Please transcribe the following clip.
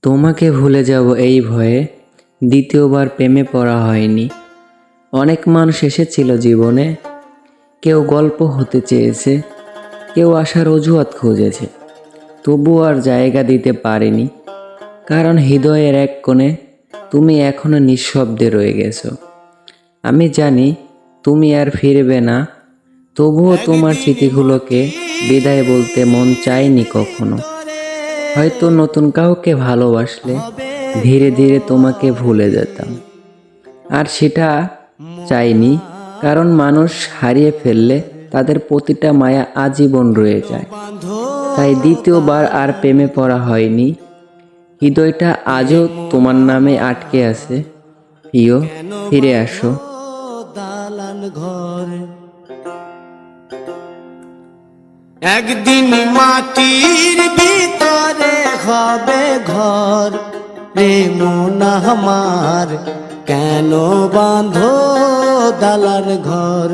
তোমাকে ভুলে যাব এই ভয়ে দ্বিতীয়বার প্রেমে পড়া হয়নি। অনেক মানুষ এসেছিল জীবনে, কেউ গল্প হতে চেয়েছে, কেউ আসার অজুহাত খুঁজেছে, তবু আর জায়গা দিতে পারেনি। কারণ হৃদয়ের এক কোণে তুমি এখনো নিঃশব্দে রয়ে গেছো। আমি জানি তুমি আর ফিরবে না, তবুও তোমার স্মৃতিগুলোকে বিদায় বলতে মন চায়নি কখনো। হয়তো নতুন কাউকে ভালোবাসলে ধীরে ধীরে তোমাকে ভুলে যেতাম, আর সেটা চাইনি। কারণ মানুষ হারিয়ে ফেললে তাদের প্রতিটা মায়া আজীবন রয়ে যায়। তাই দ্বিতীয়বার আর প্রেমে পড়া হয়নি। হৃদয়টা আজও তোমার নামে আটকে আছে। প্রিয়, ফিরে আসো। দালান ঘর একদিন মাটির ভিতরে হবে ঘর। রে মন আমার কেন বাঁধো দালান ঘর।